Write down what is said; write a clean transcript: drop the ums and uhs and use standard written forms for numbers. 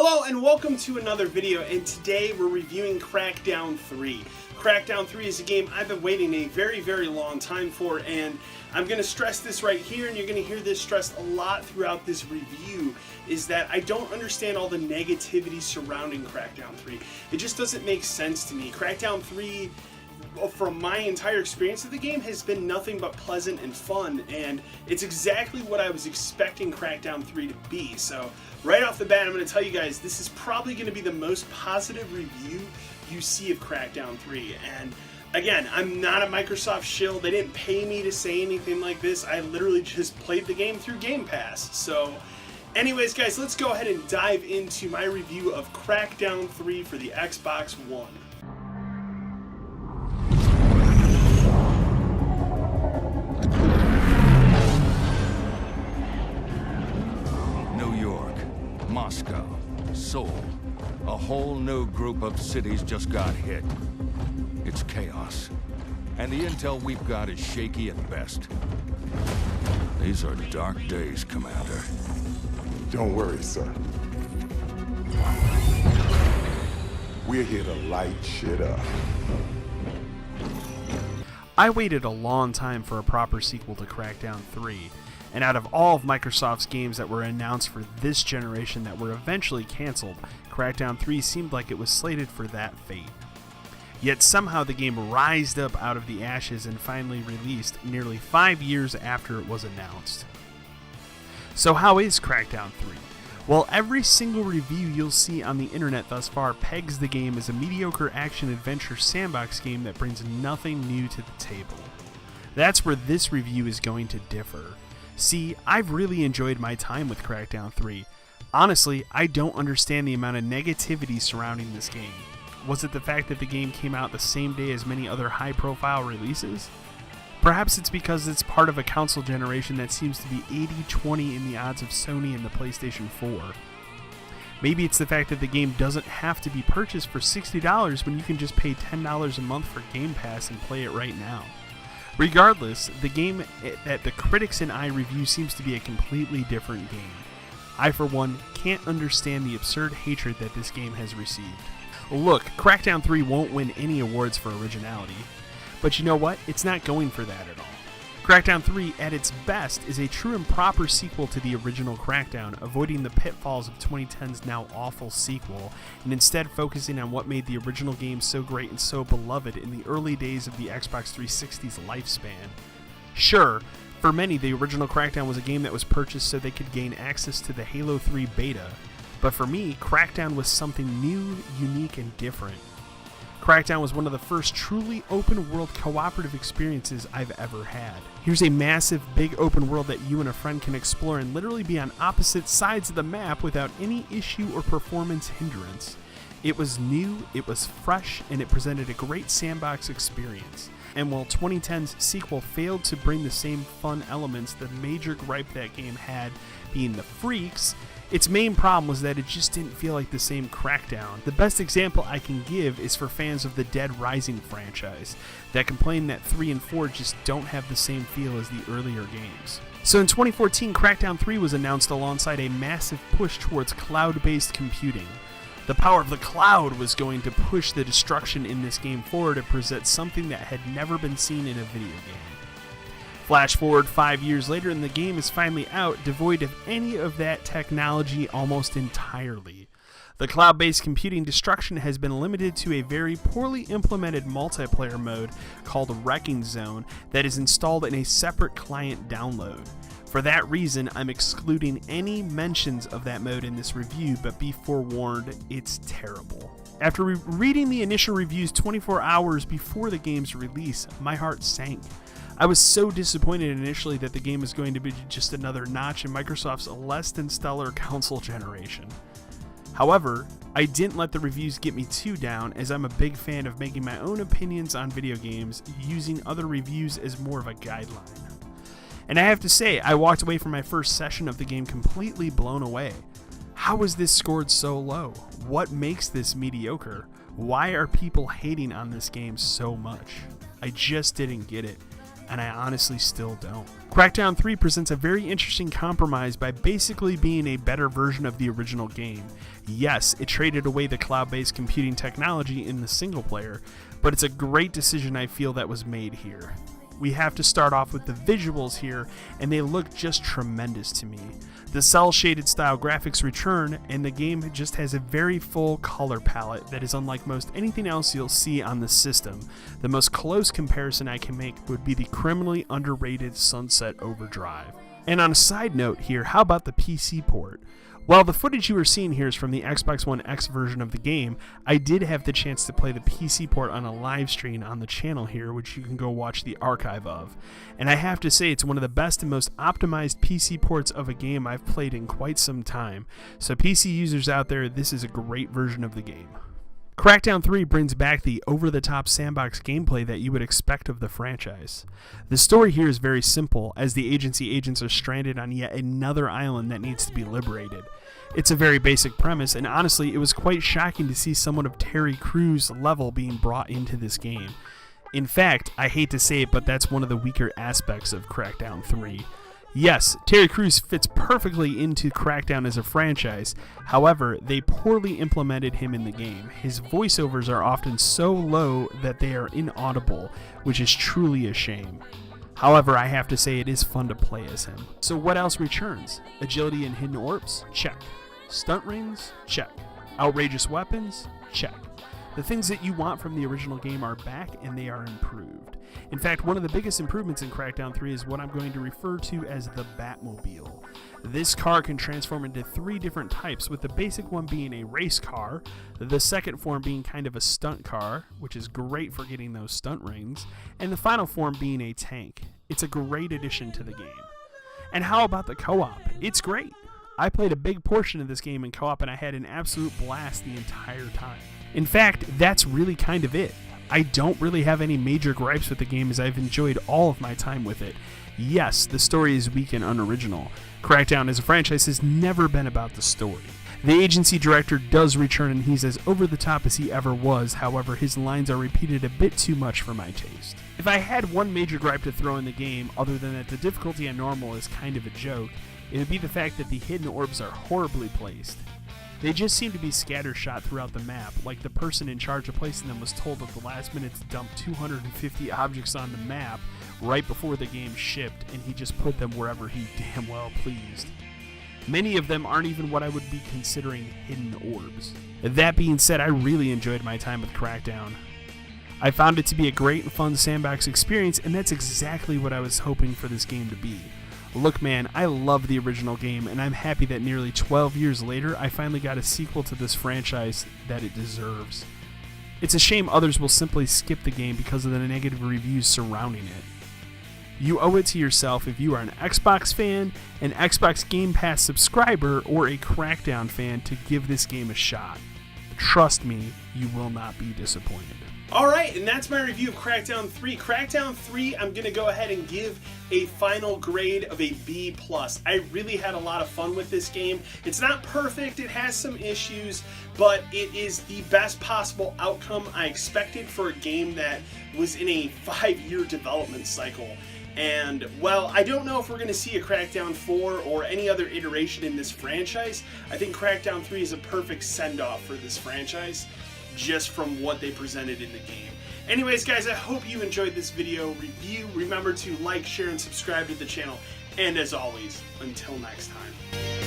Hello and welcome to another video, and today we're reviewing Crackdown 3. Crackdown 3 is a game I've been waiting a very long time for, and I'm going to stress this right here, and you're going to hear this stressed a lot throughout this review, is that I don't understand all the negativity surrounding Crackdown 3. It just doesn't make sense to me. Crackdown 3, from my entire experience of the game, has been nothing but pleasant and fun, and it's exactly what I was expecting Crackdown 3 to be. So right off the bat, I'm going to tell you guys, this is probably going to be the most positive review you see of Crackdown 3. And again, I'm not a Microsoft shill. They didn't pay me to say anything like this. I literally just played the game through Game Pass. So anyways, guys, let's go ahead and dive into my review of Crackdown 3 for the Xbox One. Moscow, Seoul, a whole new group of cities just got hit. It's chaos, and the intel we've got is shaky at best. These are dark days, Commander. Don't worry, sir. We're here to light shit up. I waited a long time for a proper sequel to Crackdown 3. And out of all of Microsoft's games that were announced for this generation that were eventually canceled, Crackdown 3 seemed like it was slated for that fate. Yet somehow the game rised up out of the ashes and finally released nearly 5 years after it was announced. So how is Crackdown 3? Well, every single review you'll see on the internet thus far pegs the game as a mediocre action-adventure sandbox game that brings nothing new to the table. That's where this review is going to differ. See, I've really enjoyed my time with Crackdown 3. Honestly, I don't understand the amount of negativity surrounding this game. Was it the fact that the game came out the same day as many other high-profile releases? Perhaps it's because it's part of a console generation that seems to be 80-20 in the odds of Sony and the PlayStation 4. Maybe it's the fact that the game doesn't have to be purchased for $60 when you can just pay $10 a month for Game Pass and play it right now. Regardless, the game that the critics and I review seems to be a completely different game. I, for one, can't understand the absurd hatred that this game has received. Look, Crackdown 3 won't win any awards for originality, but you know what? It's not going for that at all. Crackdown 3, at its best, is a true and proper sequel to the original Crackdown, avoiding the pitfalls of 2010's now awful sequel, and instead focusing on what made the original game so great and so beloved in the early days of the Xbox 360's lifespan. Sure, for many, the original Crackdown was a game that was purchased so they could gain access to the Halo 3 beta, but for me, Crackdown was something new, unique, and different. Crackdown was one of the first truly open-world cooperative experiences I've ever had. Here's a massive, big open world that you and a friend can explore and literally be on opposite sides of the map without any issue or performance hindrance. It was new, it was fresh, and it presented a great sandbox experience. And while 2010's sequel failed to bring the same fun elements, the major gripe that game had being the freaks, its main problem was that it just didn't feel like the same Crackdown. The best example I can give is for fans of the Dead Rising franchise, that complain that 3 and 4 just don't have the same feel as the earlier games. So in 2014, Crackdown 3 was announced alongside a massive push towards cloud-based computing. The power of the cloud was going to push the destruction in this game forward and present something that had never been seen in a video game. Flash forward 5 years later and the game is finally out, devoid of any of that technology almost entirely. The cloud-based computing destruction has been limited to a very poorly implemented multiplayer mode called Wrecking Zone that is installed in a separate client download. For that reason, I'm excluding any mentions of that mode in this review, but be forewarned, it's terrible. After reading the initial reviews 24 hours before the game's release, my heart sank. I was so disappointed initially that the game was going to be just another notch in Microsoft's less than stellar console generation. However, I didn't let the reviews get me too down, as I'm a big fan of making my own opinions on video games, using other reviews as more of a guideline. And I have to say, I walked away from my first session of the game completely blown away. How was this scored so low? What makes this mediocre? Why are people hating on this game so much? I just didn't get it. and I honestly still don't. Crackdown 3 presents a very interesting compromise by basically being a better version of the original game. Yes, it traded away the cloud-based computing technology in the single player, but it's a great decision I feel that was made here. We have to start off with the visuals here, and they look just tremendous to me. The cel-shaded style graphics return, and the game just has a very full color palette that is unlike most anything else you'll see on the system. The most close comparison I can make would be the criminally underrated Sunset Overdrive. And on a side note here, how about the PC port? While the footage you are seeing here is from the Xbox One X version of the game, I did have the chance to play the PC port on a live stream on the channel here, which you can go watch the archive of. And I have to say, it's one of the best and most optimized PC ports of a game I've played in quite some time. So PC users out there, this is a great version of the game. Crackdown 3 brings back the over-the-top sandbox gameplay that you would expect of the franchise. The story here is very simple, as the agency agents are stranded on yet another island that needs to be liberated. It's a very basic premise, and honestly, it was quite shocking to see someone of Terry Crews' level being brought into this game. In fact, I hate to say it, but that's one of the weaker aspects of Crackdown 3. Yes, Terry Crews fits perfectly into Crackdown as a franchise, however, they poorly implemented him in the game. His voiceovers are often so low that they are inaudible, which is truly a shame. However, I have to say it is fun to play as him. So what else returns? Agility and hidden orbs? Check. Stunt rings? Check. Outrageous weapons? Check. The things that you want from the original game are back, and they are improved. In fact, one of the biggest improvements in Crackdown 3 is what I'm going to refer to as the Batmobile. This car can transform into 3 different types, with the basic one being a race car, the second form being kind of a stunt car, which is great for getting those stunt rings, and the final form being a tank. It's a great addition to the game. And how about the co-op? It's great. I played a big portion of this game in co-op, and I had an absolute blast the entire time. In fact, that's really kind of it. I don't really have any major gripes with the game, as I've enjoyed all of my time with it. Yes, the story is weak and unoriginal. Crackdown as a franchise has never been about the story. The agency director does return, and he's as over the top as he ever was, however his lines are repeated a bit too much for my taste. If I had one major gripe to throw in the game, other than that the difficulty on normal is kind of a joke, it would be the fact that the hidden orbs are horribly placed. They just seem to be scattershot throughout the map, like the person in charge of placing them was told at the last minute to dump 250 objects on the map right before the game shipped, and he just put them wherever he damn well pleased. Many of them aren't even what I would be considering hidden orbs. That being said, I really enjoyed my time with Crackdown. I found it to be a great and fun sandbox experience, and that's exactly what I was hoping for this game to be. Look man, I love the original game, and I'm happy that nearly 12 years later I finally got a sequel to this franchise that it deserves. It's a shame others will simply skip the game because of the negative reviews surrounding it. You owe it to yourself if you are an Xbox fan, an Xbox Game Pass subscriber, or a Crackdown fan to give this game a shot. Trust me, you will not be disappointed. Alright, and that's my review of Crackdown 3. Crackdown 3, I'm going to go ahead and give a final grade of a B+. I really had a lot of fun with this game. It's not perfect, it has some issues, but it is the best possible outcome I expected for a game that was in a 5-year development cycle. And, well, I don't know if we're going to see a Crackdown 4 or any other iteration in this franchise. I think Crackdown 3 is a perfect send-off for this franchise, just from what they presented in the game. Anyways, guys, I hope you enjoyed this video review. Remember to like, share, and subscribe to the channel. And as always, until next time.